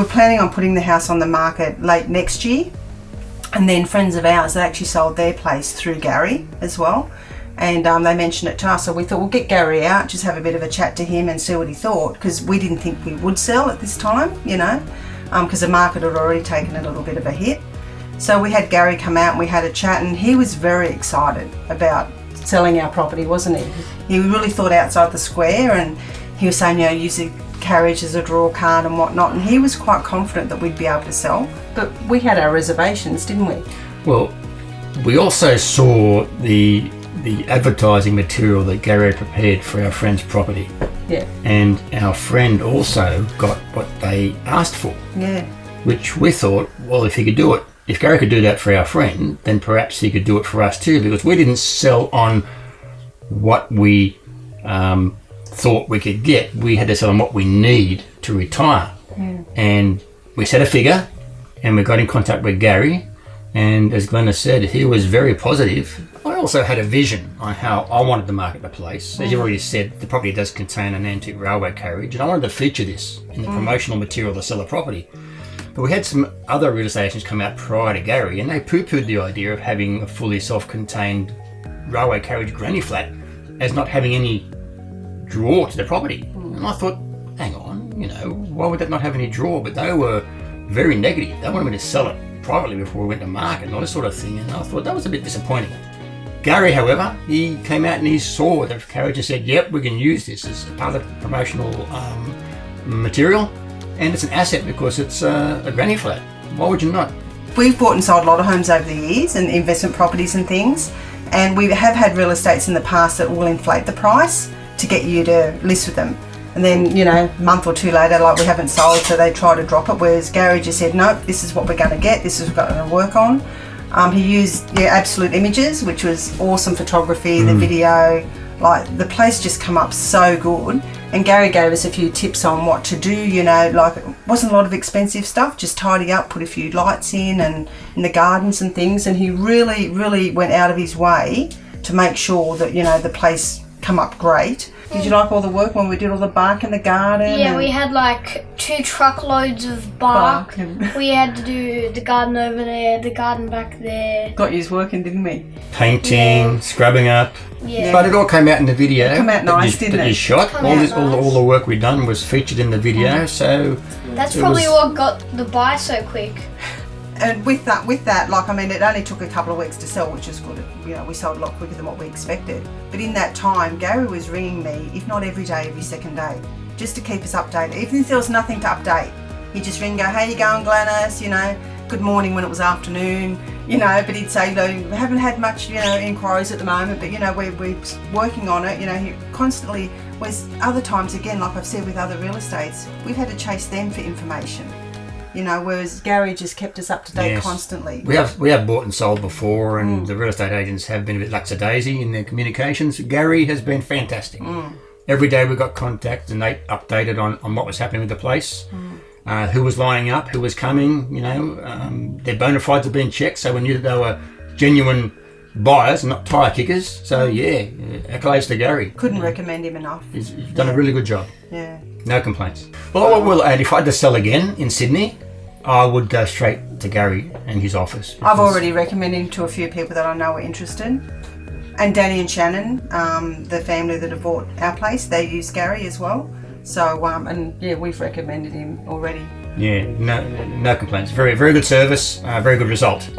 planning on putting the house on the market late next year. And then friends of ours, they actually sold their place through Gary as well. And they mentioned it to us, so we thought we'll get Gary out, just have a bit of a chat to him and see what he thought, because we didn't think we would sell at this time, because the market had already taken a little bit of a hit. So we had Gary come out and we had a chat, and he was very excited about selling our property, wasn't he? He really thought outside the square, and he was saying, use a carriage as a draw card and whatnot, and he was quite confident that we'd be able to sell. But we had our reservations, didn't we? Well, we also saw the advertising material that Gary had prepared for our friend's property. Yeah. And our friend also got what they asked for. Yeah. Which we thought, well, if Gary could do that for our friend, then perhaps he could do it for us too, because we didn't sell on what we thought we could get. We had to sell on what we need to retire. Yeah. And we set a figure and we got in contact with Gary, and as Glenna said, he was very positive. I also had a vision on how I wanted to market the place. As you've already said, the property does contain an antique railway carriage, and I wanted to feature this in the promotional material to sell the property. But we had some other real estate agents come out prior to Gary, and they poo-pooed the idea of having a fully self-contained railway carriage granny flat as not having any draw to the property. And I thought, hang on, why would that not have any draw? But they were very negative. They wanted me to sell it privately before we went to market and all this sort of thing, and I thought that was a bit disappointing. Gary, however, he came out and he saw the carriage and said, yep, we can use this as part of the promotional material, and it's an asset because it's a granny flat. Why would you not? We've bought and sold a lot of homes over the years, and investment properties and things, and we have had real estates in the past that will inflate the price to get you to list with them. And then, a month or two later, we haven't sold, so they try to drop it, whereas Gary just said, nope, this is what we're going to get, this is what we're going to work on. He used absolute images, which was awesome photography, the video, the place just come up so good. And Gary gave us a few tips on what to do, it wasn't a lot of expensive stuff, just tidy up, put a few lights in and in the gardens and things. And he really, really went out of his way to make sure that, the place come up great. Did you like all the work when we did all the bark in the garden? Yeah, we had 2 truckloads of bark. We had to do the garden over there, the garden back there. Got yous working, didn't we? Painting, scrubbing up. Yeah. But it all came out in the video. It came out nice, didn't it? That you shot. All the work we'd done was featured in the video, so... That's probably what got the buy so quick. And with that, it only took a couple of weeks to sell, which is good. We sold a lot quicker than what we expected. But in that time, Gary was ringing me, if not every day, every second day, just to keep us updated. Even if there was nothing to update, he'd just ring and go, how you going, Glennis? Good morning when it was afternoon, but he'd say, we haven't had much, inquiries at the moment, but, we're working on it. He constantly, whereas other times, again, like I've said with other real estates, we've had to chase them for information. Whereas Gary just kept us up to date constantly. We have bought and sold before, and the real estate agents have been a bit lackadaisy in their communications. Gary has been fantastic. Every day we got contact and they updated on what was happening with the place, who was lining up, who was coming, their bona fides have been checked, so we knew that they were genuine buyers, not tyre kickers. So accolades to Gary. Couldn't recommend him enough. He's done a really good job. Yeah. No complaints. Well, I will add, if I had to sell again in Sydney, I would go straight to Gary and his office. I've already recommended him to a few people that I know are interested. And Danny and Shannon, the family that have bought our place, they use Gary as well. So, we've recommended him already. Yeah, no complaints. Very, very good service, very good result.